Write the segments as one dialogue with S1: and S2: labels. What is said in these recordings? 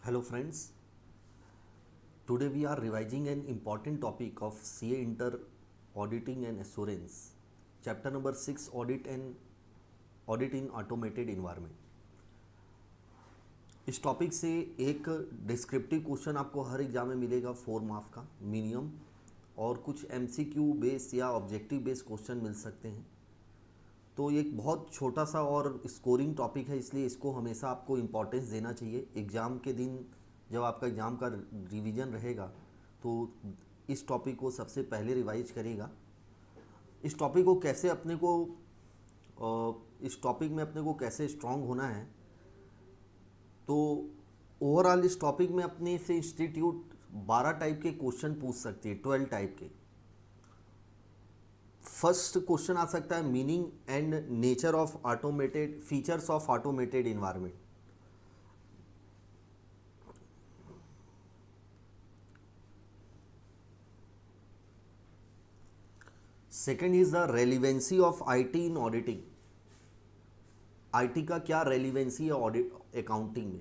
S1: Hello friends, today we are revising an important topic of CA Inter Auditing and Assurance, chapter number 6 Audit in Automated Environment. इस topic से एक descriptive question आपको हर exam में मिलेगा 4 marks का minimum, और कुछ MCQ बेस या ऑब्जेक्टिव बेस क्वेश्चन मिल सकते हैं। तो ये एक बहुत छोटा सा और स्कोरिंग टॉपिक है, इसलिए इसको हमेशा आपको इम्पोर्टेंस देना चाहिए। एग्ज़ाम के दिन जब आपका एग्ज़ाम का रिवीजन रहेगा तो इस टॉपिक को सबसे पहले रिवाइज करेगा। इस टॉपिक को कैसे अपने को इस टॉपिक में अपने को कैसे स्ट्रांग होना है, तो ओवरऑल इस टॉपिक में अपने से इंस्टीट्यूट 12 टाइप के क्वेश्चन पूछ सकती है, 12 टाइप के। फर्स्ट क्वेश्चन आ सकता है meaning and nature of automated features of automated environment. Second is the relevancy of IT in auditing. IT का क्या रेलिवेंसी है ऑडिट अकाउंटिंग में।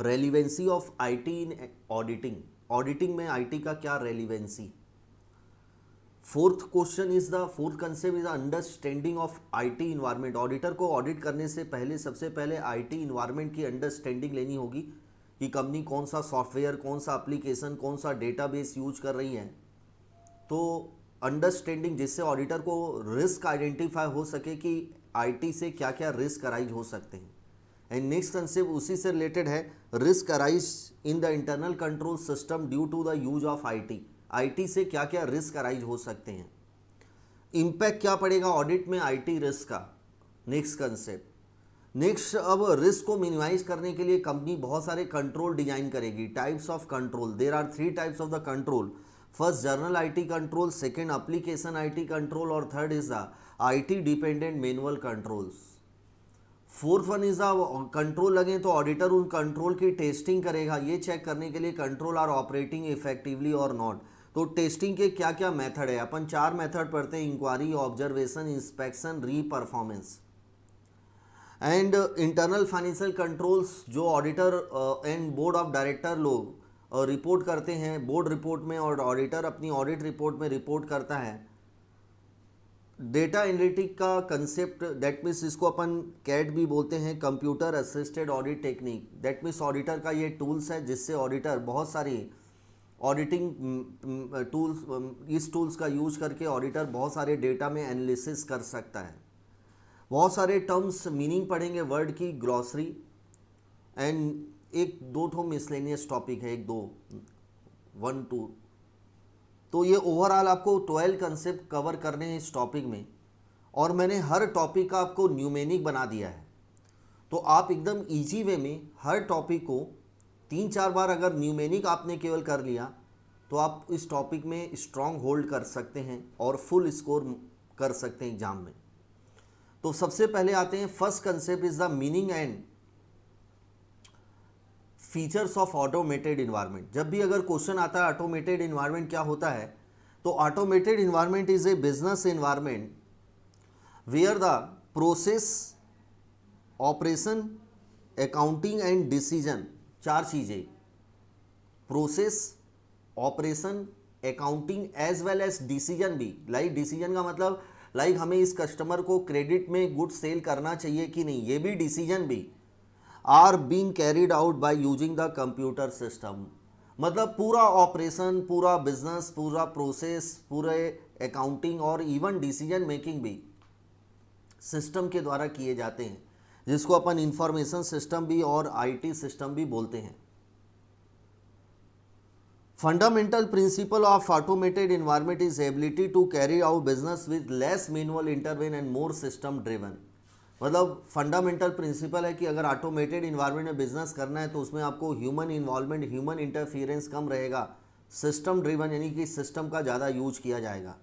S1: Relevancy of IT in auditing, auditing में आईटी का क्या relevancy. Fourth question is the fourth concept is the understanding of IT environment. Auditor को audit करने से पहले सबसे पहले आईटी इन्वायरमेंट की अंडरस्टैंडिंग लेनी होगी कि कंपनी कौन सा सॉफ्टवेयर, कौन सा एप्लीकेशन, कौन सा डेटाबेस यूज कर रही है। तो अंडरस्टैंडिंग जिससे ऑडिटर को रिस्क आइडेंटिफाई हो सके कि आईटी से क्या क्या रिस्क अराइज हो सकते हैं। एंड नेक्स्ट कंसेप्ट उसी से रिलेटेड है, risk arise in the internal control system due to the use of IT. IT से क्या क्या रिस्क अराइज हो सकते हैं, इम्पैक्ट क्या पड़ेगा ऑडिट में आईटी रिस्क का। Next concept. नेक्स्ट, अब रिस्क को मिनिमाइज करने के लिए कंपनी बहुत सारे कंट्रोल डिजाइन करेगी। Types of control, there are 3 types of the control. First general IT control, second application IT control, और third is the IT dependent manual controls. Fourth one is the control लगे तो auditor उन control की testing करेगा, ये check करने के लिए कंट्रोल आर ऑपरेटिंग इफेक्टिवली और नॉट। तो टेस्टिंग के क्या क्या मेथड है, अपन 4 मेथड पढ़ते हैं, inquiry, observation, inspection, re performance. And internal financial controls जो auditor and board of director लोग रिपोर्ट करते हैं बोर्ड रिपोर्ट में, और ऑडिटर अपनी ऑडिट रिपोर्ट में रिपोर्ट करता है। डेटा एनालिटिक का कंसेप्ट, दैट मीन्स इसको अपन कैट भी बोलते हैं, computer assisted audit technique. That means auditor का ये टूल्स है जिससे ऑडिटर बहुत सारी ऑडिटिंग टूल्स, इस टूल्स का यूज करके ऑडिटर बहुत सारे डेटा में एनालिसिस कर सकता है। बहुत सारे टर्म्स मीनिंग पढ़ेंगे वर्ड की, ग्लॉसरी, एंड एक दो ठो मिसलेनियस टॉपिक है, 1 2। तो ये ओवरऑल आपको 12 कंसेप्ट कवर करने हैं इस टॉपिक में, और मैंने हर टॉपिक का आपको न्यूमेनिक बना दिया है। तो आप एकदम इजी वे में हर टॉपिक को 3-4 बार अगर न्यूमेनिक आपने केवल कर लिया तो आप इस टॉपिक में स्ट्रॉन्ग होल्ड कर सकते हैं और फुल स्कोर कर सकते हैं एग्जाम में। तो सबसे पहले आते हैं, first concept is the meaning and features of automated environment. जब भी अगर क्वेश्चन आता है ऑटोमेटेड इन्वायरमेंट क्या होता है, तो automated environment is a business environment where the process, operation, accounting and decision, 4 चीजें, process, operation, accounting as well as decision भी। लाइक डिसीजन का मतलब लाइक हमें इस कस्टमर को क्रेडिट में गुड सेल करना चाहिए कि नहीं, ये भी डिसीजन भी are being carried out by using the computer system. मतलब पूरा ऑपरेशन, पूरा बिजनेस, पूरा प्रोसेस, पूरे अकाउंटिंग और इवन डिसीजन मेकिंग भी सिस्टम के द्वारा किए जाते हैं, जिसको अपन इंफॉर्मेशन सिस्टम भी और आईटी सिस्टम भी बोलते हैं। Fundamental principle of automated environment is ability to carry out business with less manual intervene and more system driven. मतलब फंडामेंटल प्रिंसिपल है कि अगर ऑटोमेटेड इन्वायरमेंट में बिजनेस करना है तो उसमें आपको ह्यूमन इन्वॉल्वमेंट, ह्यूमन इंटरफियरेंस कम रहेगा, सिस्टम ड्रिवन यानी कि सिस्टम का ज़्यादा यूज किया जाएगा।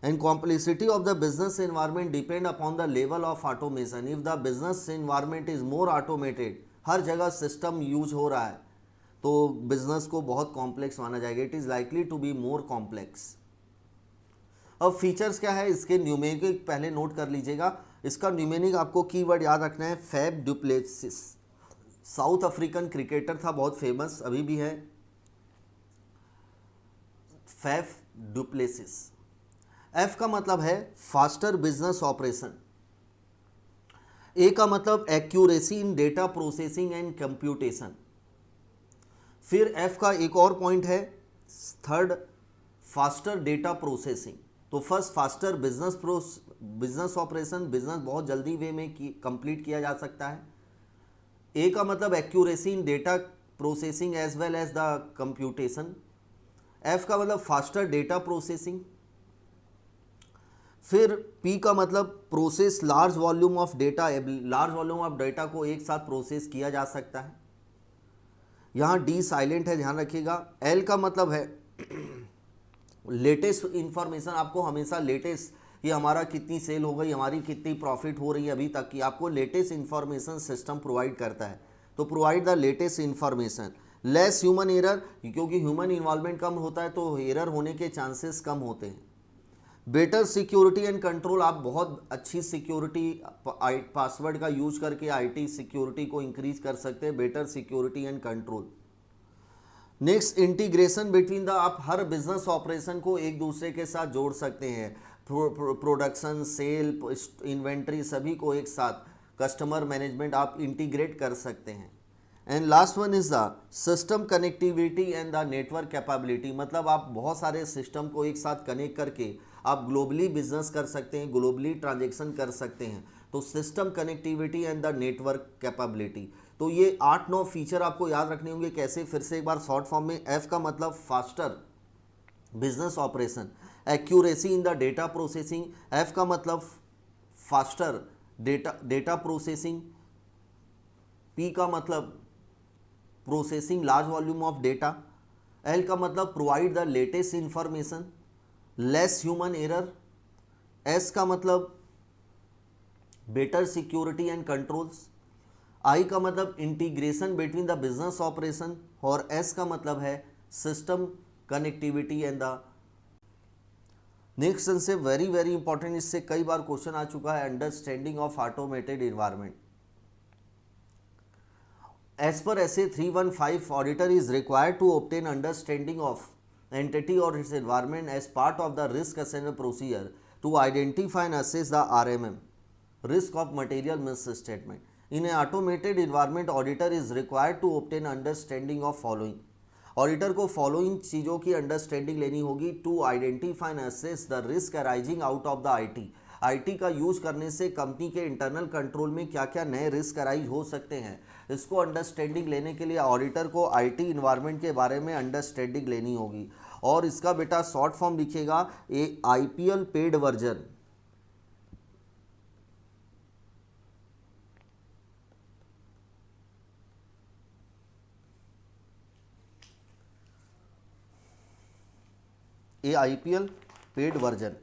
S1: And complexity of the business environment depend upon the level of automation. If the business environment is more automated, हर जगह सिस्टम यूज हो रहा है, तो बिजनेस को बहुत कॉम्प्लेक्स माना जाएगा, it is likely to be more complex. अब फीचर्स क्या है, इसके न्यूमेरिक पहले नोट कर लीजिएगा। इसका न्यूमेरिक आपको कीवर्ड याद रखना है, Faf du Plessis. South African cricketer था, बहुत फेमस, अभी भी है, फैफ डुप्लेसिस। एफ का मतलब है फास्टर बिजनेस ऑपरेशन। ए का मतलब accuracy in data processing and computation. फिर एफ का एक और पॉइंट है थर्ड, फास्टर डेटा प्रोसेसिंग। तो first faster business operation, business बहुत जल्दी वे में कंप्लीट किया जा सकता है। ए का मतलब accuracy in data processing as well as the computation. F का मतलब फास्टर डेटा प्रोसेसिंग। फिर पी का मतलब process large volume of data, large volume of data को एक साथ प्रोसेस किया जा सकता है। यहाँ डी साइलेंट है, ध्यान रखिएगा। एल का मतलब है लेटेस्ट इंफॉर्मेशन, आपको हमेशा लेटेस्ट, ये हमारा कितनी सेल हो गई, हमारी कितनी प्रॉफिट हो रही है अभी तक की, आपको लेटेस्ट इंफॉर्मेशन सिस्टम प्रोवाइड करता है। तो provide the latest information. Less human error, क्योंकि ह्यूमन इन्वॉल्वमेंट कम होता है तो एरर होने के चांसेस कम होते हैं। बेटर सिक्योरिटी एंड कंट्रोल, आप बहुत अच्छी सिक्योरिटी पासवर्ड का यूज करके आईटी सिक्योरिटी को इंक्रीज कर सकते हैं। Better security and control. Next, integration between the, आप हर बिजनेस ऑपरेशन को एक दूसरे के साथ जोड़ सकते हैं। प्रोडक्शन, सेल, इन्वेंट्री, सभी को एक साथ, कस्टमर मैनेजमेंट आप इंटीग्रेट कर सकते हैं। And last one is the system connectivity and the network capability, मतलब आप बहुत सारे सिस्टम को एक साथ कनेक्ट करके आप ग्लोबली बिजनेस कर सकते हैं, ग्लोबली ट्रांजेक्शन कर सकते हैं। तो system connectivity and the network capability, तो ये 8-9 फीचर आपको याद रखने होंगे। कैसे, फिर से एक बार शॉर्ट फॉर्म में। एफ का मतलब faster business operation, accuracy in the data processing. F का मतलब फास्टर डेटा प्रोसेसिंग। पी का मतलब processing large volume of data. L का मतलब provide the latest information, less human error. S का मतलब बेटर सिक्योरिटी एंड कंट्रोल्स। आई का मतलब integration between the business operation, और एस का मतलब है system connectivity and the. Next से वेरी वेरी इंपॉर्टेंट, इससे कई बार क्वेश्चन आ चुका है, understanding of automated environment. As per SA 315, auditor is required to obtain understanding of entity और its environment as part of the risk assessment procedure to identify and assess the RMM, risk of material misstatement. In an automated environment, auditor is required to obtain understanding of following. Auditor को following चीज़ों की understanding लेनी होगी to identify and assess the risk arising out of the IT का use करने से company के internal control में क्या क्या नए रिस्क अराइज हो सकते हैं। इसको अंडरस्टैंडिंग लेने के लिए ऑडिटर को आईटी इन्वायरमेंट के बारे में अंडरस्टैंडिंग लेनी होगी। और इसका बेटा शॉर्ट फॉर्म लिखिएगा IPL paid version. IPL paid version.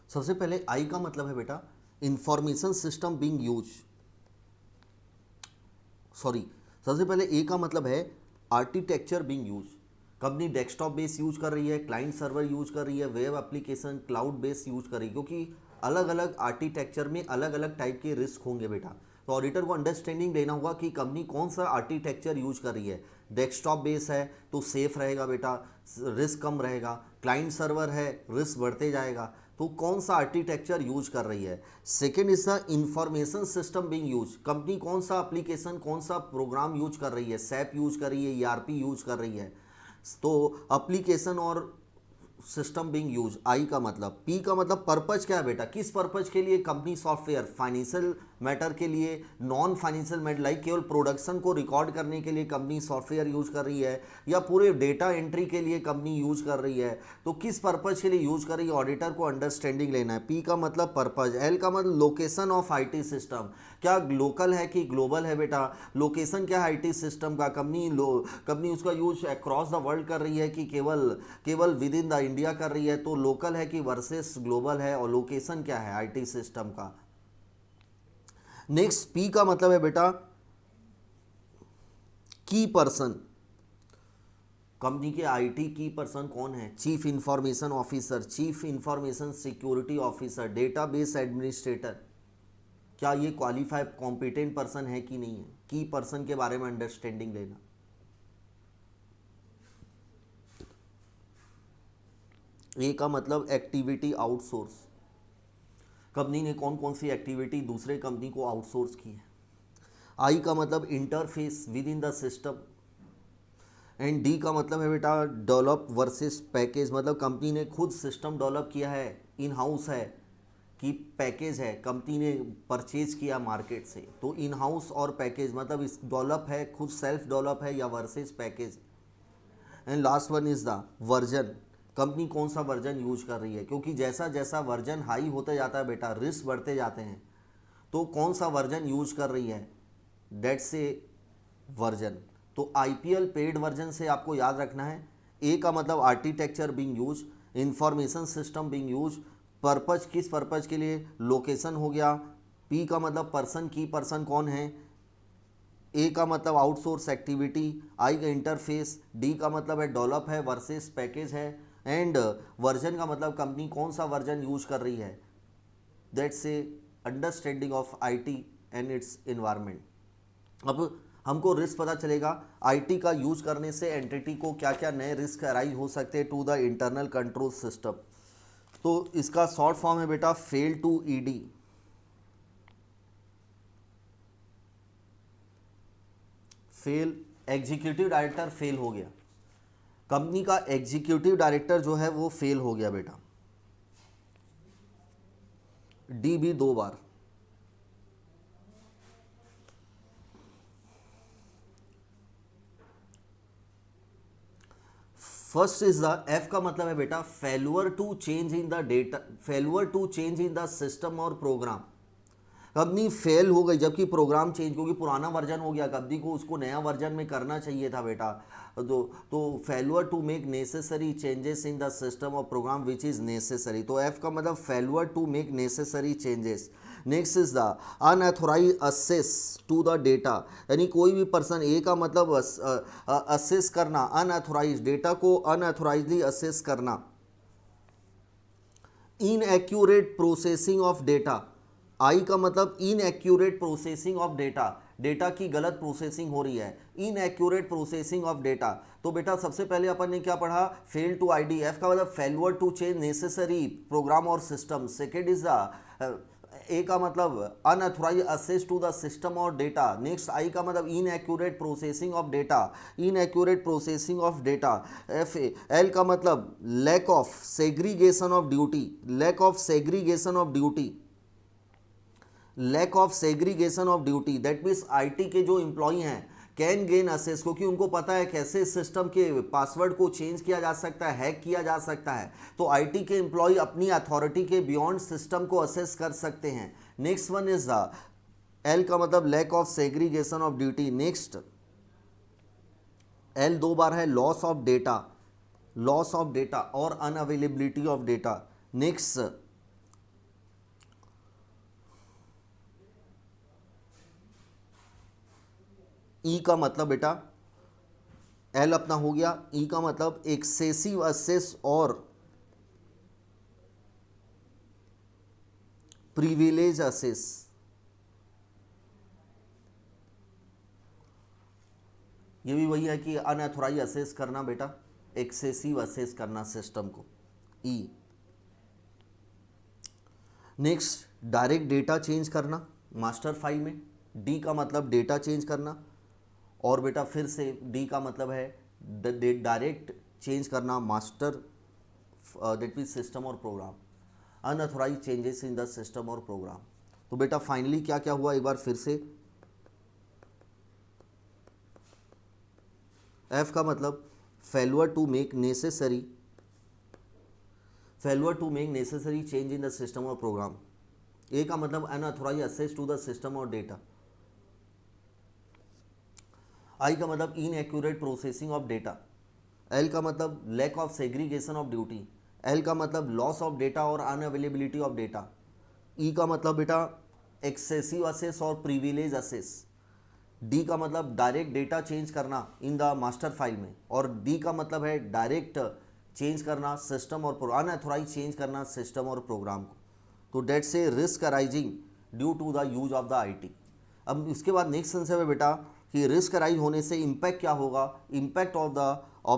S1: सबसे पहले आई का मतलब है बेटा information system being use, sorry, सबसे पहले ए का मतलब है architecture being use. Company desktop base use कर रही है, क्लाइंट सर्वर यूज कर रही है, web application cloud base use कर रही है, क्योंकि अलग अलग आर्किटेक्चर में अलग अलग टाइप के रिस्क होंगे बेटा। तो ऑडिटर को अंडरस्टैंडिंग लेना होगा कि कंपनी कौन सा आर्किटेक्चर यूज कर रही है। डेस्कटॉप बेस है तो सेफ रहेगा बेटा, रिस्क कम रहेगा। क्लाइंट सर्वर है, रिस्क बढ़ते जाएगा। तो कौन सा आर्किटेक्चर यूज कर रही है। Second is the information system being use, company कौन सा एप्लीकेशन कौन सा प्रोग्राम यूज कर रही है, सैप यूज कर रही है, ERP यूज कर रही है। तो एप्लीकेशन और सिस्टम बीइंग यूज, आई का मतलब। पी का मतलब पर्पज क्या है बेटा, किस पर्पज के लिए कंपनी सॉफ्टवेयर, फाइनेंशियल मैटर के लिए, नॉन फाइनेंशियल मैटर लाइक केवल प्रोडक्शन को रिकॉर्ड करने के लिए कंपनी सॉफ्टवेयर यूज कर रही है, या पूरे डेटा एंट्री के लिए कंपनी यूज कर रही है। तो किस पर्पज के लिए यूज कर रही है, ऑडिटर को अंडरस्टैंडिंग लेना है। पी का मतलब पर्पज। एल का मतलब लोकेशन ऑफ IT सिस्टम, क्या लोकल है कि ग्लोबल है बेटा, लोकेशन क्या है IT सिस्टम का, कंपनी उसका यूज अक्रॉस द वर्ल्ड कर रही है कि केवल विद इन द इंडिया कर रही है। तो लोकल है कि वर्सेस ग्लोबल है, और लोकेशन क्या है IT सिस्टम का। नेक्स्ट पी का मतलब है बेटा की पर्सन। कंपनी के आईटी की पर्सन कौन है? Chief information officer, chief information security officer, database administrator. क्या ये क्वालिफाइड कॉम्पिटेंट पर्सन है कि नहीं है? की पर्सन के बारे में अंडरस्टैंडिंग लेना। ए का मतलब एक्टिविटी आउटसोर्स, कंपनी ने कौन कौन सी एक्टिविटी दूसरे कंपनी को आउटसोर्स की है। आई का मतलब interface with in the system. And D का मतलब है बेटा डेवलप वर्सेस पैकेज, मतलब कंपनी ने खुद सिस्टम डेवलप किया है, इन हाउस है कि पैकेज है, कंपनी ने परचेज किया मार्केट से। तो इन हाउस और पैकेज मतलब इस डेवलप है, खुद सेल्फ डेवलप है या versus package. And last one is the version, company कौन सा वर्जन यूज कर रही है, क्योंकि जैसा जैसा वर्जन हाई होते जाता है बेटा रिस्क बढ़ते जाते हैं, तो कौन सा वर्जन यूज कर रही है, दैट्स ए वर्जन। तो आईपीएल पेड वर्जन से आपको याद रखना है, ए का मतलब architecture Bing use, information system Bing use, purpose किस पर्पज के लिए, लोकेशन हो गया। पी का मतलब पर्सन, की पर्सन कौन है। ए का मतलब आउटसोर्स एक्टिविटी, आई का इंटरफेस, डी का मतलब है डेवलप है वर्सेस पैकेज है, एंड वर्जन का मतलब कंपनी कौन सा वर्जन यूज कर रही है, that's a understanding of IT and it's environment. अब हमको रिस्क पता चलेगा आईटी का यूज करने से एंटिटी को क्या क्या नए रिस्क अराइज हो सकते हैं to the internal control system. तो इसका शॉर्ट फॉर्म है बेटा fail to ED. Fail, executive director fail हो गया, कंपनी का एग्जीक्यूटिव डायरेक्टर जो है वो फेल हो गया बेटा। डी भी 2 बार। फर्स्ट इज द एफ का मतलब है बेटा failure to change in the data, failure to change in the system और प्रोग्राम। कंपनी फेल हो गई जबकि प्रोग्राम चेंज, क्योंकि पुराना वर्जन हो गया, कंपनी को उसको नया वर्जन में करना चाहिए था बेटा। तो failure to make necessary changes in the system और प्रोग्राम विच इज़ नेसेसरी। तो एफ का मतलब failure to make necessary changes. Next is the unauthorise access to the data, यानी कोई भी पर्सन, ए का मतलब असेस करना, अनऑथोराइज डेटा को अनऑथोराइजली असेस करना। Inaccurate processing of data, I का मतलब inaccurate processing of data, data की गलत प्रोसेसिंग हो रही है, इनएक्यूरेट प्रोसेसिंग ऑफ डेटा। तो बेटा सबसे पहले अपन ने क्या पढ़ा, फेल टू आईडी। एफ का मतलब failure to change necessary program और system. Second is the A का मतलब unauthorised access to the system और डेटा। नेक्स्ट आई का मतलब inaccurate processing of data, inaccurate processing of data. F L का मतलब lack of segregation of duty, lack of segregation of duty, lack of segregation of duty. That means IT के जो employee हैं can gain assess, क्योंकि उनको पता है कैसे सिस्टम के पासवर्ड को चेंज किया जा सकता है, हैक किया जा सकता है। तो आईटी के एम्प्लॉय अपनी अथॉरिटी के बियॉन्ड सिस्टम को असेस कर सकते हैं। Next one is the L का मतलब lack of segregation of duty. Next L 2 बार है, loss of data, loss of data और unavailability of data. Next E का मतलब बेटा एल अपना हो गया, ई का मतलब एक्सेसिव असेस और प्रिविलेज असेस। ये भी वही है कि अनऑथोराइज असेस करना बेटा, एक्सेसिव असेस करना सिस्टम को, ई। नेक्स्ट डायरेक्ट डेटा चेंज करना मास्टर फाइल में, डी का मतलब डेटा चेंज करना। और बेटा फिर से डी का मतलब है डायरेक्ट चेंज करना मास्टर, दैट मीन्स सिस्टम और program, unauthorise changes in the system और प्रोग्राम। तो बेटा फाइनली क्या क्या हुआ एक बार फिर से, एफ का मतलब failure to make necessary, failure to make necessary change in the system और प्रोग्राम। ए का मतलब unauthorise access to the system और डेटा। आई का मतलब inaccurate processing of data. L का मतलब lack of segregation of duty. L का मतलब लॉस ऑफ डेटा और अनअवेलेबिलिटी ऑफ डेटा। ई का मतलब बेटा एक्सेसिव असेस और प्रिविलेज असेस। डी का मतलब डायरेक्ट डेटा चेंज करना इन द मास्टर फाइल में, और डी का मतलब है डायरेक्ट चेंज करना सिस्टम और अनऑथोराइज चेंज करना सिस्टम और प्रोग्राम को। तो डेट से risk arising due to the use of the IT. अब इसके बाद नेक्स्ट सेंस है बेटा कि रिस्क अराइज होने से इम्पैक्ट क्या होगा, impact of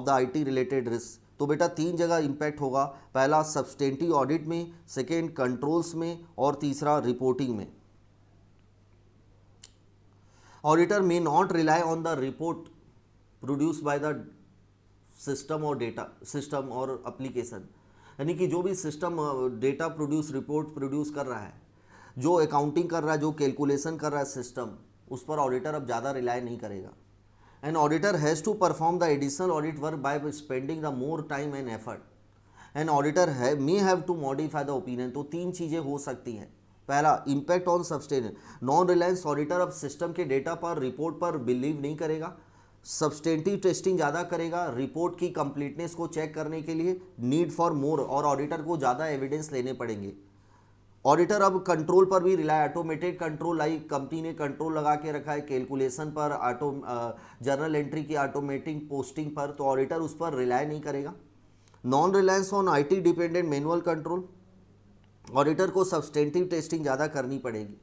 S1: the IT related risk. तो बेटा तीन जगह इम्पैक्ट होगा, पहला सब्सटेंटिव ऑडिट में, सेकेंड कंट्रोल्स में, और तीसरा रिपोर्टिंग में। Auditor may not rely on the report produce by the system और डेटा सिस्टम और एप्लीकेशन, यानी कि जो भी system data produce report produce कर रहा है, जो अकाउंटिंग कर रहा है, जो कैलकुलेशन कर रहा है सिस्टम, उस पर ऑडिटर अब ज़्यादा रिलाई नहीं करेगा। An auditor has to perform the additional audit work by spending the more time and effort. An auditor may have to modify the opinion. तो तीन चीज़ें हो सकती हैं, पहला impact on substance, non reliance auditor अब सिस्टम के data पर रिपोर्ट पर बिलीव नहीं करेगा, सब्सटेंटिव टेस्टिंग ज़्यादा करेगा रिपोर्ट की कंप्लीटनेस को चेक करने के लिए, नीड फॉर मोर, और ऑडिटर को ज़्यादा एविडेंस लेने पड़ेंगे। ऑडिटर अब कंट्रोल पर भी rely, automated control, like company ने कंट्रोल लगा के रखा है कैलकुलेशन पर, जर्नल एंट्री की ऑटोमेटिक पोस्टिंग पर, तो ऑडिटर उस पर रिलाय नहीं करेगा। Non reliance on IT dependent manual control, auditor को सब्सटेंटिव टेस्टिंग ज़्यादा करनी पड़ेगी।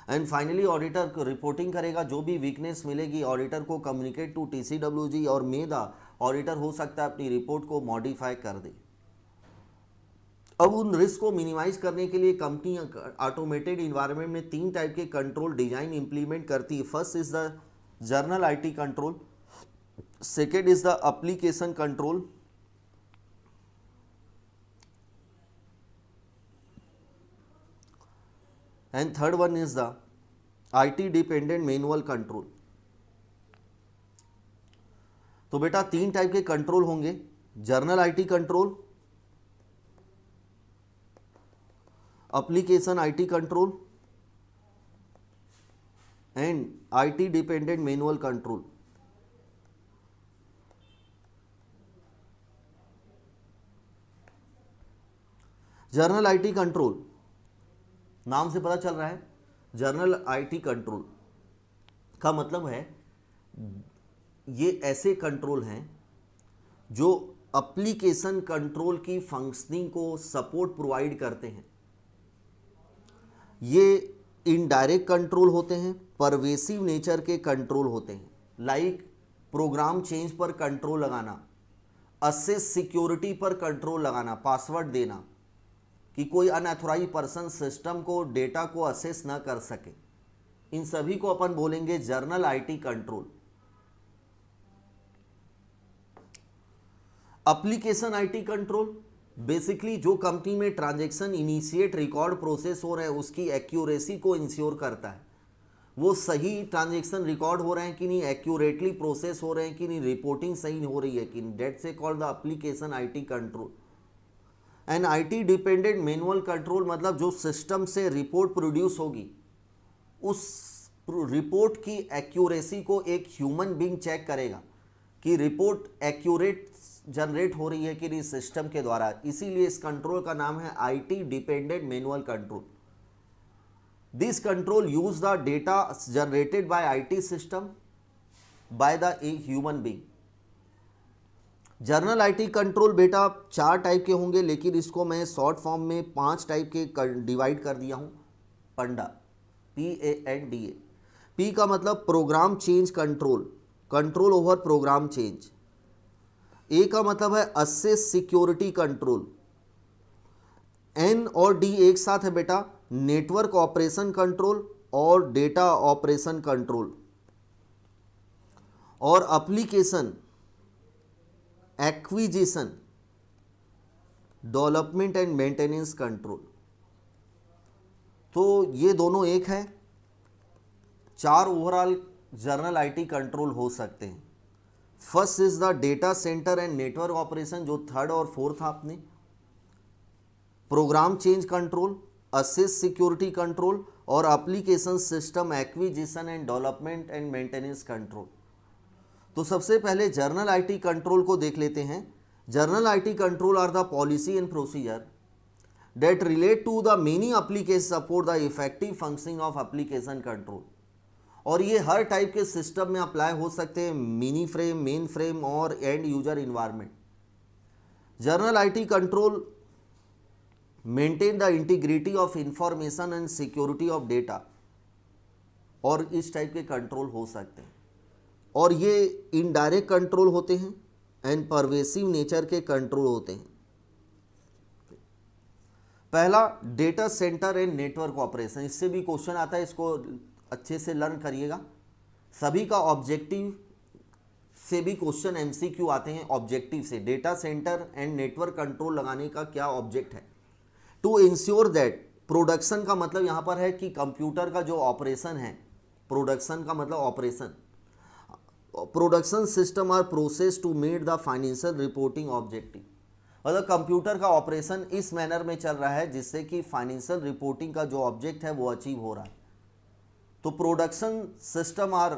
S1: एंड फाइनली ऑडिटर रिपोर्टिंग करेगा, जो भी वीकनेस मिलेगी ऑडिटर को कम्युनिकेट टू टीसीडब्ल्यूजी, और मेदा ऑडिटर हो सकता है अपनी रिपोर्ट को मॉडिफाई कर दे। अब उन रिस्क को मिनिमाइज करने के लिए कंपनी ऑटोमेटेड इन्वायरमेंट में तीन टाइप के कंट्रोल डिजाइन इंप्लीमेंट करती है। First is the journal IT control, second is the application control, and third one is the IT dependent manual control. तो बेटा तीन टाइप के कंट्रोल होंगे, journal IT control, application IT control and IT dependent manual control. Journal IT control, नाम से पता चल रहा है जर्नल आईटी कंट्रोल का मतलब है ये ऐसे कंट्रोल हैं जो एप्लीकेशन कंट्रोल की फंक्शनिंग को सपोर्ट प्रोवाइड करते हैं। ये इनडायरेक्ट कंट्रोल होते हैं, परवेसिव नेचर के कंट्रोल होते हैं, लाइक प्रोग्राम चेंज पर कंट्रोल लगाना, असेस सिक्योरिटी पर कंट्रोल लगाना, पासवर्ड देना कि कोई अनऑथोराइज पर्सन सिस्टम को डेटा को असेस ना कर सके, इन सभी को अपन बोलेंगे journal IT control. Application IT control basically जो कंपनी में ट्रांजैक्शन इनिशिएट रिकॉर्ड प्रोसेस हो रहे हैं उसकी एक्यूरेसी को इंश्योर करता है, वो सही ट्रांजैक्शन रिकॉर्ड हो रहे हैं कि नहीं, एक्यूरेटली प्रोसेस हो रहे हैं कि नहीं, रिपोर्टिंग सही हो रही है कि नहीं, डेट से called the application IT control. And IT dependent manual control मतलब जो सिस्टम से रिपोर्ट प्रोड्यूस होगी उस रिपोर्ट की एक्यूरेसी को एक ह्यूमन बीइंग चेक करेगा कि रिपोर्ट एक्यूरेट जनरेट हो रही है कि नहीं सिस्टम के द्वारा, इसीलिए इस कंट्रोल का नाम है IT dependent manual control. This control use the data generated by IT system by the human being. Journal IT control बेटा चार टाइप के होंगे, लेकिन इसको मैं शॉर्ट फॉर्म में 5 टाइप के डिवाइड कर दिया हूं, पंडा, PANDA। पी का मतलब program change control, control over program change. A का मतलब है असेस सिक्योरिटी कंट्रोल। एन और डी एक साथ है बेटा, नेटवर्क ऑपरेशन कंट्रोल और डेटा ऑपरेशन कंट्रोल। और application acquisition development and maintenance control. तो ये दोनों एक है, 4 ओवरऑल जर्नल आईटी कंट्रोल हो सकते हैं। First is the data centre and network operation, जो थर्ड और फोर्थ आपने, program change control, access security control और application system acquisition and development and maintenance control. तो सबसे पहले जर्नल आईटी कंट्रोल को देख लेते हैं। General IT control are the policy and procedure that relate to the many applications support the effective functioning of application control। और ये हर type के सिस्टम में अप्लाई हो सकते हैं, मिनी फ्रेम, मेन फ्रेम और and user environment. Journal IT control maintain the integrity of information and security of data, और इस टाइप के कंट्रोल हो सकते हैं। और ये इनडायरेक्ट कंट्रोल होते हैं एंड परवेसिव नेचर के कंट्रोल होते हैं। पहला data centre and network operation, इससे भी क्वेश्चन आता है, इसको अच्छे से लर्न करिएगा। सभी का ऑब्जेक्टिव से भी क्वेश्चन एमसीक्यू आते हैं। ऑब्जेक्टिव से data centre and network control लगाने का क्या ऑब्जेक्ट है? टू इंश्योर दैट, प्रोडक्शन का मतलब यहाँ पर है कि कंप्यूटर का जो ऑपरेशन है, प्रोडक्शन का मतलब operation, production system are process to meet the financial reporting objective. मतलब कंप्यूटर का ऑपरेशन इस मैनर में चल रहा है जिससे कि फाइनेंशियल रिपोर्टिंग का जो ऑब्जेक्ट है वो अचीव हो रहा है। तो production system are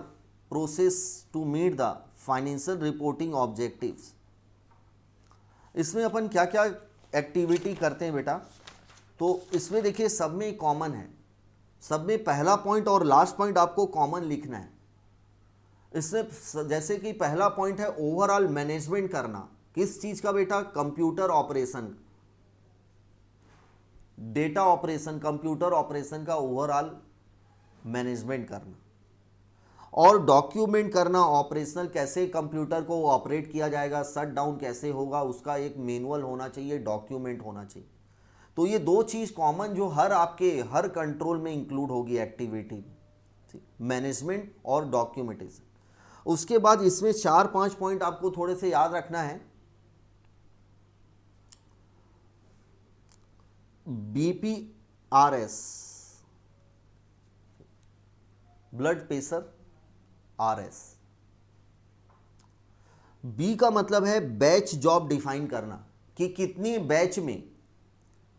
S1: process to meet the financial reporting objectives. इसमें अपन क्या क्या एक्टिविटी करते हैं बेटा? तो इसमें देखिए सब में कॉमन है, सब में पहला पॉइंट और लास्ट पॉइंट आपको कॉमन लिखना है। इसमें जैसे कि पहला पॉइंट है ओवरऑल मैनेजमेंट करना, किस चीज का बेटा? Computer operation, data operation, computer operation का ओवरऑल मैनेजमेंट करना और डॉक्यूमेंट करना। ऑपरेशनल कैसे कंप्यूटर को ऑपरेट किया जाएगा, शट डाउन कैसे होगा, उसका एक मैनुअल होना चाहिए, डॉक्यूमेंट होना चाहिए। तो ये दो चीज कॉमन जो हर आपके हर कंट्रोल में इंक्लूड होगी एक्टिविटी, मैनेजमेंट और डॉक्यूमेंटेशन। उसके बाद इसमें 4-5 पॉइंट आपको थोड़े से याद रखना है। BPRS, blood pressure, RS। B का मतलब है बैच जॉब डिफाइन करना, कि कितनी बैच में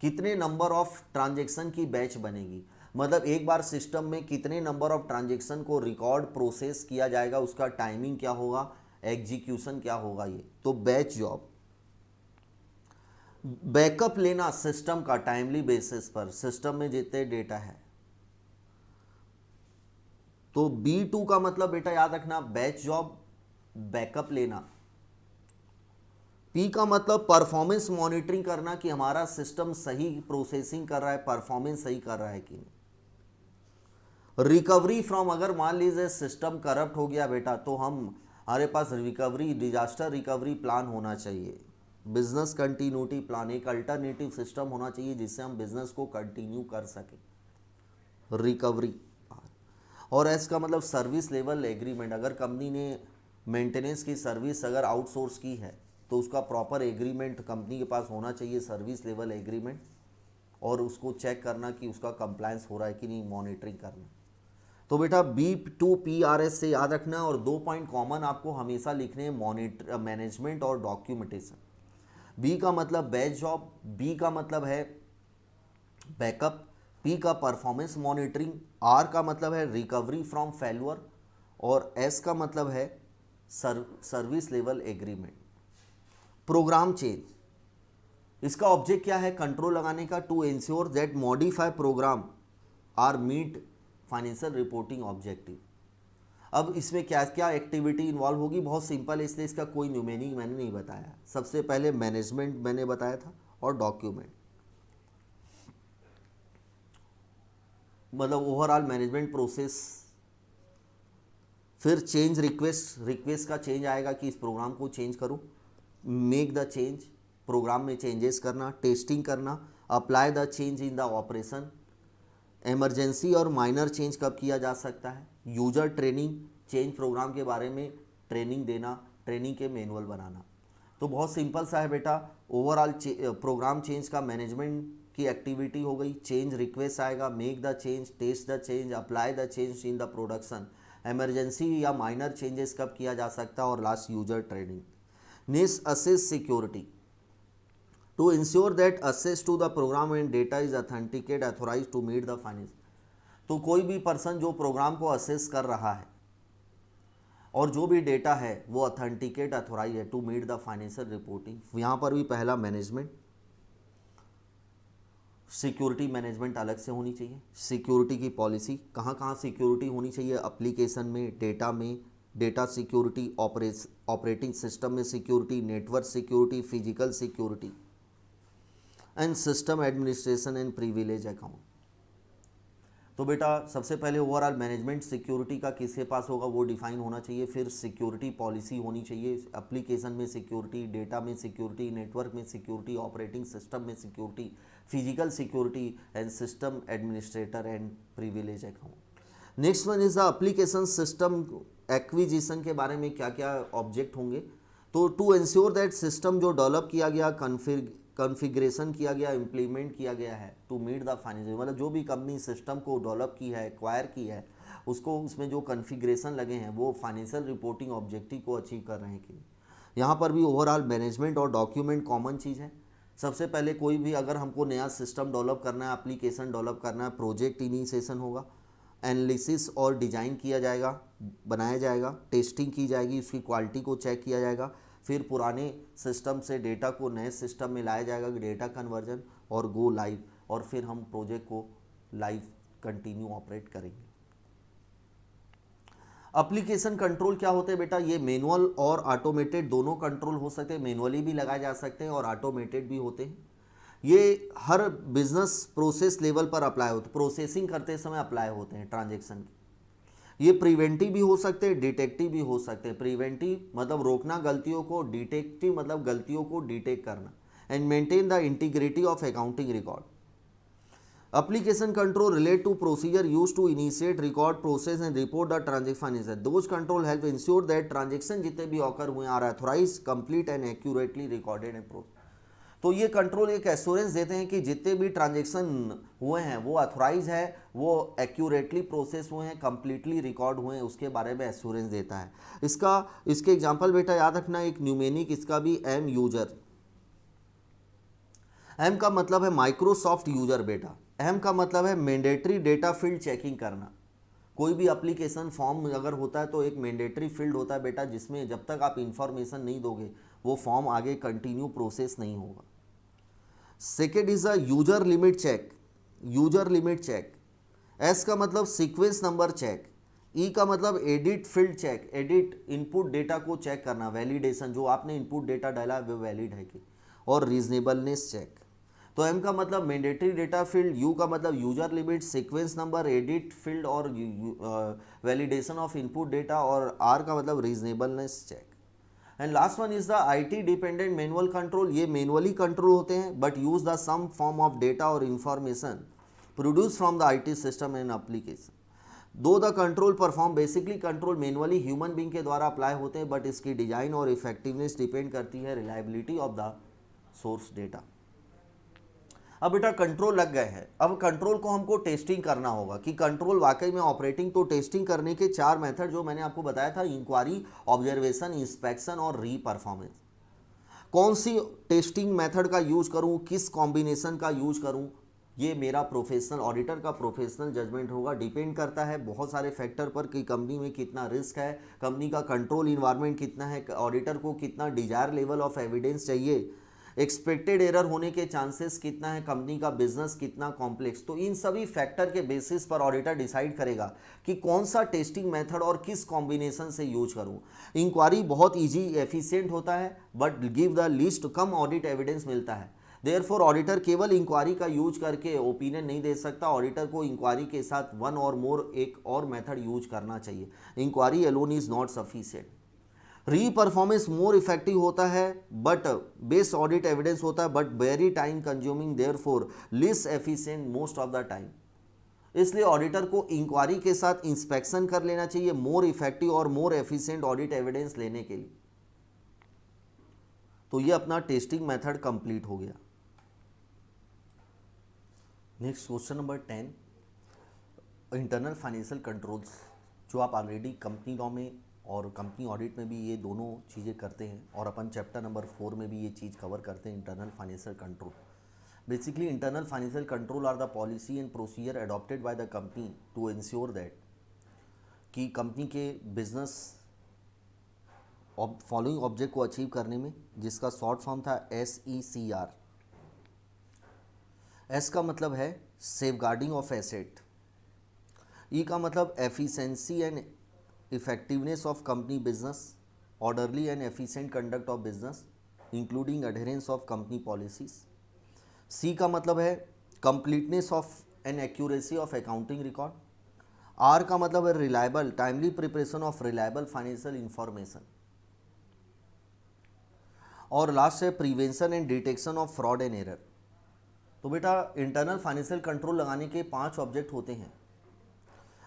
S1: कितने नंबर ऑफ ट्रांजैक्शन की बैच बनेगी। मतलब एक बार सिस्टम में कितने नंबर ऑफ ट्रांजैक्शन को रिकॉर्ड प्रोसेस किया जाएगा, उसका टाइमिंग क्या होगा, एग्जीक्यूशन क्या होगा, ये तो बैच जॉब। बैकअप लेना सिस्टम का टाइमली बेसिस पर, सिस्टम में जितने डेटा है। तो B2 का मतलब बेटा याद रखना बैच जॉब, बैकअप लेना। P का मतलब परफॉर्मेंस मॉनिटरिंग करना कि हमारा सिस्टम सही प्रोसेसिंग कर रहा है, परफॉर्मेंस सही कर रहा है कि नहीं। रिकवरी फ्रॉम, अगर मान लीजिए सिस्टम करप्ट हो गया बेटा, तो हमारे पास रिकवरी, डिजास्टर रिकवरी प्लान होना चाहिए। बिजनेस कंटिन्यूटी प्लान, एक अल्टरनेटिव सिस्टम होना चाहिए जिससे हम बिजनेस को कंटिन्यू कर सकें, रिकवरी। और एस का मतलब सर्विस लेवल एग्रीमेंट, अगर कंपनी ने मेंटेनेंस की सर्विस अगर आउटसोर्स की है तो उसका प्रॉपर एग्रीमेंट कंपनी के पास होना चाहिए, सर्विस लेवल एग्रीमेंट, और उसको चेक करना कि उसका कंप्लायंस हो रहा है कि नहीं, मॉनिटरिंग करना। तो बेटा B2PRS से याद रखना। और 2 पॉइंट कॉमन आपको हमेशा लिखने हैं, मॉनिटर, मैनेजमेंट और डॉक्यूमेंटेशन। बी का मतलब बैच जॉब, बी का मतलब है बैकअप, पी का परफॉर्मेंस मॉनिटरिंग, आर का मतलब है रिकवरी फ्रॉम फेल्यूर, और एस का मतलब है service level agreement. Program change, इसका ऑब्जेक्ट क्या है? कंट्रोल लगाने का, to ensure that modify program are meet financial reporting objective. अब इसमें क्या क्या एक्टिविटी इन्वॉल्व होगी? बहुत सिंपल है, इसलिए इसका कोई न्यूमेरिक मैंने नहीं बताया। सबसे पहले मैनेजमेंट मैंने बताया था और डॉक्यूमेंट, मतलब ओवरऑल मैनेजमेंट प्रोसेस। फिर चेंज रिक्वेस्ट, रिक्वेस्ट का चेंज आएगा कि इस प्रोग्राम को चेंज करो। मेक द चेंज, प्रोग्राम में चेंजेस करना। टेस्टिंग करना, apply the change in the operation. Emergency और माइनर चेंज कब किया जा सकता है? यूजर ट्रेनिंग, चेंज प्रोग्राम के बारे में ट्रेनिंग देना, ट्रेनिंग के मैनुअल बनाना। तो बहुत सिंपल सा है बेटा। ओवरऑल प्रोग्राम चेंज का मैनेजमेंट की एक्टिविटी हो गई। चेंज रिक्वेस्ट आएगा, make the change, test the change, apply the change in the production. Emergency या माइनर चेंजेस कब किया जा सकता है? और last user training. Next assess security, to ensure that access to the program and data is authenticated, authorized to meet the finance। तो कोई भी पर्सन जो प्रोग्राम को असेस कर रहा है और जो भी डेटा है वो ऑथेंटिकेट, अथोराइज है to meet the financial reporting. यहाँ पर भी पहला मैनेजमेंट, सिक्योरिटी मैनेजमेंट अलग से होनी चाहिए, सिक्योरिटी की पॉलिसी, कहाँ कहाँ सिक्योरिटी होनी चाहिए, एप्लीकेशन में, डेटा सिक्योरिटी, ऑपरेटिंग सिस्टम में security, network security, physical security and system administration and privilege account. तो बेटा सबसे पहले ओवरऑल मैनेजमेंट सिक्योरिटी का किसके पास होगा वो डिफाइन होना चाहिए, फिर सिक्योरिटी पॉलिसी होनी चाहिए, एप्लीकेशन में सिक्योरिटी, डेटा में सिक्योरिटी, नेटवर्क में सिक्योरिटी, ऑपरेटिंग सिस्टम में security, physical security and system administrator and privilege account. Next one is the application system acquisition के बारे में क्या क्या ऑब्जेक्ट होंगे। तो टू इंश्योर दैट सिस्टम जो डेवलप किया गया, कॉन्फ़िगरेशन किया गया, इम्प्लीमेंट किया गया है टू मीट द फाइनेंशियल, मतलब जो भी कंपनी सिस्टम को डेवलप की है, एक्वायर की है, उसको उसमें जो कॉन्फ़िगरेशन लगे हैं वो फाइनेंशियल रिपोर्टिंग ऑब्जेक्टिव को अचीव कर रहे हैं कि यहाँ पर भी ओवरऑल मैनेजमेंट और डॉक्यूमेंट कॉमन चीज़ है। सबसे पहले कोई भी अगर हमको नया सिस्टम डेवलप करना है, एप्लीकेशन डेवलप करना है, प्रोजेक्ट इनिशिएशन होगा, एनालिसिस और डिज़ाइन किया जाएगा, बनाया जाएगा, टेस्टिंग की जाएगी, उसकी क्वालिटी को चेक किया जाएगा, फिर पुराने सिस्टम से डेटा को नए सिस्टम में लाया जाएगा, डेटा कन्वर्जन और गो लाइव, और फिर हम प्रोजेक्ट को लाइव कंटिन्यू ऑपरेट करेंगे। एप्लीकेशन कंट्रोल क्या होते हैं बेटा, ये मैनुअल और ऑटोमेटेड दोनों कंट्रोल हो सकते हैं, मैनुअली भी लगाए जा सकते हैं और ऑटोमेटेड भी होते हैं। ये हर बिजनेस प्रोसेस लेवल पर अप्लाई होते, प्रोसेसिंग करते समय अप्लाई होते हैं ट्रांजेक्शन की। ये प्रिवेंटिव भी हो सकते हैं, डिटेक्टिव भी हो सकते हैं। प्रिवेंटिव मतलब रोकना गलतियों को, डिटेक्टिव मतलब गलतियों को डिटेक्ट करना, and maintain the integrity of accounting record. Application control relate to procedure used to initiate, record, process and report the transaction. Those control help ensure that transaction जितने भी occur हुए are authorized, complete and accurately recorded and processed. तो ये control एक assurance देते हैं कि जितने भी ट्रांजेक्शन हुए हैं वो अथोराइज है, वो एक्यूरेटली प्रोसेस हुए हैं, कंप्लीटली रिकॉर्ड हुए हैं, उसके बारे में एश्योरेंस देता है। इसके एग्जांपल बेटा याद रखना, एक न्यूमेनिक, इसका भी एम यूजर, एम का मतलब है माइक्रोसॉफ्ट यूजर बेटा, एम का मतलब है मैंडेटरी डेटा फील्ड चेकिंग करना। कोई भी एप्लीकेशन फॉर्म अगर होता है तो एक मैंडेटरी फील्ड होता है बेटा, जिसमें जब तक आप इंफॉर्मेशन नहीं दोगे वो फॉर्म आगे कंटिन्यू प्रोसेस नहीं होगा। Second is a user limit check, user limit check. S का मतलब सीक्वेंस नंबर चेक, ई का मतलब edit field check, edit input data को चेक करना, वैलिडेशन जो आपने इनपुट डेटा डाला वो वैलिड है कि, और रीजनेबलनेस चेक। तो एम का मतलब मैंडेटरी डेटा फील्ड, यू का मतलब user limit, sequence number, edit field और वैलिडेशन ऑफ इनपुट डेटा, और आर का मतलब reasonableness check. And last one is the IT dependent manual control. ये मैनुअली कंट्रोल होते हैं but use the some form of data और information produce from the IT system and application. Though the control perform, basically control manually human being के द्वारा apply होते हैं but इसकी design और इफेक्टिवनेस डिपेंड करती है reliability of the source data. अब बेटा कंट्रोल लग गए हैं, अब कंट्रोल को हमको टेस्टिंग करना होगा कि कंट्रोल वाकई में ऑपरेटिंग। तो टेस्टिंग करने के चार मेथड जो मैंने आपको बताया था, इंक्वायरी, ऑब्जर्वेशन, इंस्पेक्शन और री परफॉर्मेंस। कौन सी टेस्टिंग मेथड का यूज करूं, किस कॉम्बिनेशन का यूज करूं, ये मेरा प्रोफेशनल ऑडिटर का प्रोफेशनल जजमेंट होगा। डिपेंड करता है बहुत सारे फैक्टर पर कि कंपनी में कितना रिस्क है, कंपनी का कंट्रोल इन्वायरमेंट कितना है, ऑडिटर को कितना डिजायर लेवल ऑफ एविडेंस चाहिए, एक्सपेक्टेड एरर होने के चांसेस कितना है, कंपनी का बिजनेस कितना कॉम्प्लेक्स। तो इन सभी फैक्टर के बेसिस पर ऑडिटर डिसाइड करेगा कि कौन सा टेस्टिंग मेथड और किस कॉम्बिनेशन से यूज करूं। इंक्वायरी बहुत इजी एफिशिएंट होता है but give the least, come audit evidence मिलता है। देयरफॉर ऑडिटर केवल इंक्वायरी का यूज करके ओपिनियन नहीं दे सकता, ऑडिटर को इंक्वायरी के साथ वन और मोर एक और मेथड यूज करना चाहिए। Inquiry alone is not sufficient. Reperformance more effective होता है बट बेस्ड ऑडिट एविडेंस होता है but very time consuming, therefore less efficient most of the time. इसलिए ऑडिटर को इंक्वायरी के साथ इंस्पेक्शन कर लेना चाहिए मोर इफेक्टिव और मोर एफिशिएंट ऑडिट एविडेंस लेने के लिए। तो ये अपना टेस्टिंग मेथड कंप्लीट हो गया। Next question number 10, internal financial controls, जो आप ऑलरेडी कंपनी लॉ में और कंपनी ऑडिट में भी ये दोनों चीज़ें करते हैं, और अपन चैप्टर नंबर 4 में भी ये चीज़ कवर करते हैं, internal financial control. Basically internal financial control are the policy and procedure adopted by the company to ensure that कि कंपनी के बिजनेस फॉलोइंग ऑब्जेक्ट को अचीव करने में, जिसका शॉर्ट फॉर्म था SECR। एस का मतलब है सेफगार्डिंग ऑफ एसेट। ई का मतलब efficiency and effectiveness of company business, orderly and efficient conduct of business including adherence of company policies. C का मतलब है completeness of and accuracy of accounting record. R का मतलब है reliable timely preparation of reliable financial information. और last है prevention and detection of fraud and error. तो बेटा इंटरनल फाइनेंशियल कंट्रोल लगाने के 5 ऑब्जेक्ट होते हैं।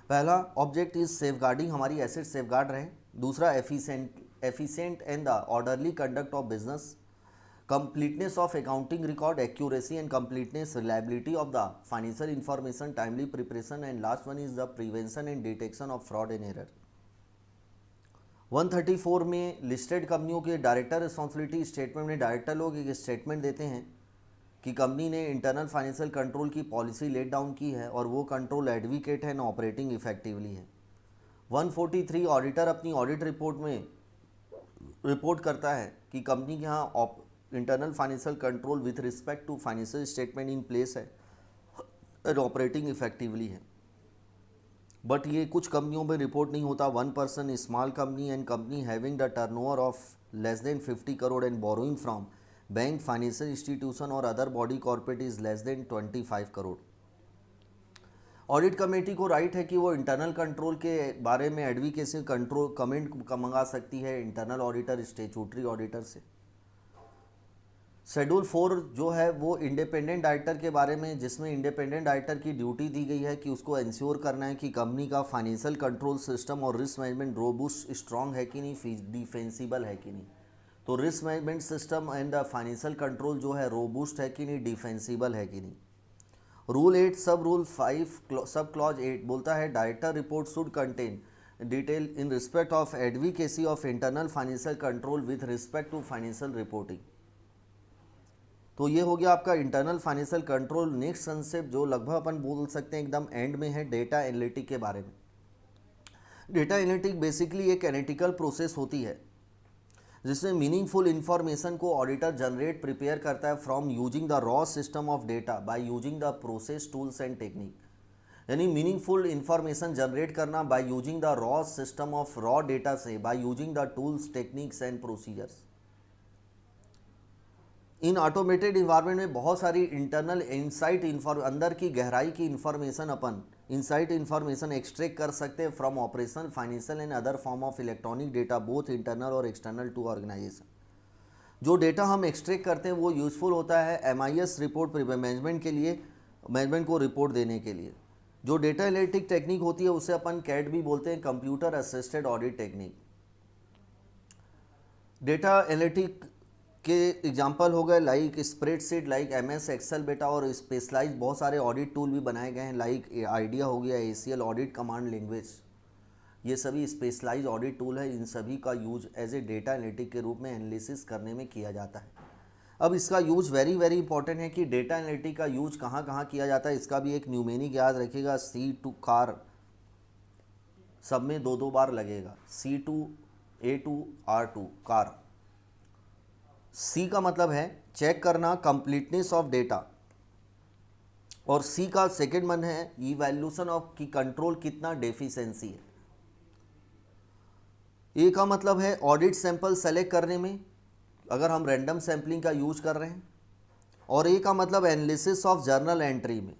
S1: पहला ऑब्जेक्ट इज सेफगार्डिंग, हमारी एसेट सेफगार्ड रहे। दूसरा efficient and the orderly conduct of business, completeness of accounting record, accuracy and completeness, reliability of the financial information, timely preparation and last one is the prevention and detection of fraud and error. 134 में listed कंपनियों के director responsibility statement में director लोग एक statement देते हैं कि company ने इंटरनल फाइनेंशियल कंट्रोल की पॉलिसी लेट डाउन की है और वो कंट्रोल एडवोकेट है, ऑपरेटिंग इफेक्टिवली है। 143 ऑडिटर अपनी ऑडिट रिपोर्ट में रिपोर्ट करता है कि कंपनी के यहाँ internal financial control with respect to financial statement in place है और ऑपरेटिंग इफेक्टिवली है। बट ये कुछ कंपनियों में रिपोर्ट नहीं होता। 1% small company and company having the turnover of less than 50 crore and borrowing from bank, financial institution और other body corporate is less than 25 crore. Audit committee को राइट है कि वो इंटरनल कंट्रोल के बारे में एडवोकेसी कंट्रोल कमेंट मंगा सकती है इंटरनल ऑडिटर, स्टैट्यूटरी ऑडिटर से। शेड्यूल 4 जो है वो इंडिपेंडेंट डायरेक्टर के बारे में, जिसमें इंडिपेंडेंट डायरेक्टर की ड्यूटी दी गई है कि उसको इंश्योर करना है कि कंपनी का फाइनेंशियल कंट्रोल सिस्टम और रिस्क मैनेजमेंट रोबूस्ट स्ट्रांग है कि नहीं, डिफेंसिबल है कि नहीं। तो risk management system and the financial control जो है रोबूस्ट है कि नहीं, डिफेंसिबल है कि नहीं। रूल 8 सब रूल 5 सब क्लॉज 8 बोलता है director report should contain detail in respect of advocacy of internal financial control with respect to financial reporting. तो ये हो गया आपका internal financial control. Next concept जो लगभग अपन बोल सकते हैं एकदम एंड में है, डेटा एनालिटिक के बारे में। डेटा एनालिटिक बेसिकली एक एनालिटिकल प्रोसेस होती है जिसमें मीनिंगफुल इंफॉर्मेशन को ऑडिटर जनरेट प्रिपेयर करता है from using the raw system of data by using the process tools and technique. यानी मीनिंगफुल इंफॉर्मेशन जनरेट करना by using the raw system of raw data से, by using the tools, techniques and procedures. इन automated environment में बहुत सारी internal insight अंदर की गहराई की इंफॉर्मेशन अपन इनसाइट इंफॉर्मेशन एक्सट्रैक्ट कर सकते हैं from operation, financial and other form of electronic data both internal और एक्सटर्नल टू ऑर्गेनाइजेशन। जो डेटा हम एक्सट्रैक्ट करते हैं वो यूजफुल होता है MIS रिपोर्ट मैनेजमेंट के लिए, मैनेजमेंट को रिपोर्ट देने के लिए। जो डेटा एनालिटिक टेक्निक होती है उसे अपन कैट भी बोलते हैं, computer assisted audit technique. Data analytic के एग्जाम्पल हो गए like spreadsheet, like MS Excel बेटा, और स्पेशलाइज बहुत सारे ऑडिट टूल भी बनाए गए हैं लाइक आइडिया हो गया, ACL ऑडिट कमांड लैंग्वेज। ये सभी स्पेशलाइज ऑडिट टूल है। इन सभी का use as a data analytic के रूप में एनालिसिस करने में किया जाता है। अब इसका यूज वेरी वेरी इंपॉर्टेंट है कि डेटा एनालिटिक का यूज कहाँ कहाँ किया जाता है। इसका भी एक न्यूमेनिक याद रखिएगा, C2 कार, सब में 2 बार लगेगा, C2 A2 R2 car. C का मतलब है चेक करना, कंप्लीटनेस ऑफ डेटा, और C का सेकेंड मन है इवैल्यूएशन ऑफ की कंट्रोल कितना डेफिशिएंसी है। A का मतलब है ऑडिट सैंपल सेलेक्ट करने में, अगर हम रैंडम सैंपलिंग का यूज कर रहे हैं। और A का मतलब एनालिसिस ऑफ जर्नल एंट्री में।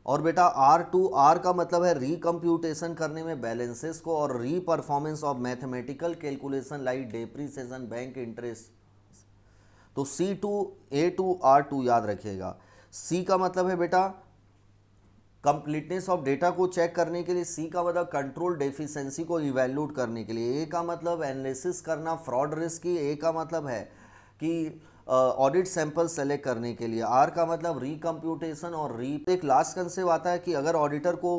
S1: और बेटा R का मतलब है रिकम्प्यूटेशन करने में बैलेंसेस को, और री performance of mathematical calculation like depreciation, bank interest. तो C2 A2 R2 याद रखिएगा। C का मतलब है बेटा कंप्लीटनेस ऑफ डेटा को चेक करने के लिए, C का मतलब कंट्रोल डेफिशिएंसी को इवैल्यूएट करने के लिए, A का मतलब एनालिसिस करना फ्रॉड रिस्क की, A का मतलब है कि ऑडिट सैंपल सेलेक्ट करने के लिए, R का मतलब रिकम्प्यूटेशन और एक लास्ट कंसेप्ट आता है कि अगर ऑडिटर को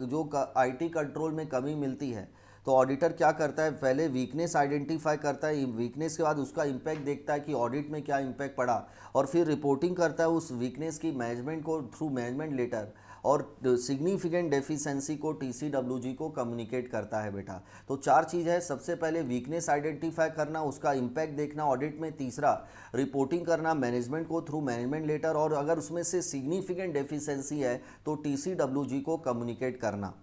S1: जो IT कंट्रोल में कमी मिलती है तो ऑडिटर क्या करता है, पहले वीकनेस आइडेंटिफाई करता है, वीकनेस के बाद उसका इम्पैक्ट देखता है कि ऑडिट में क्या इम्पैक्ट पड़ा, और फिर रिपोर्टिंग करता है उस वीकनेस की मैनेजमेंट को थ्रू मैनेजमेंट लेटर, और सिग्निफिकेंट डेफिशिएंसी को TCWG को कम्युनिकेट करता है बेटा। तो 4 चीज़ है, सबसे पहले वीकनेस आइडेंटिफाई करना, उसका इम्पैक्ट देखना ऑडिट में, तीसरा रिपोर्टिंग करना मैनेजमेंट को थ्रू मैनेजमेंट लेटर, और अगर उसमें से सिग्निफिकेंट डेफिशिएंसी है तो TCWG को कम्युनिकेट करना।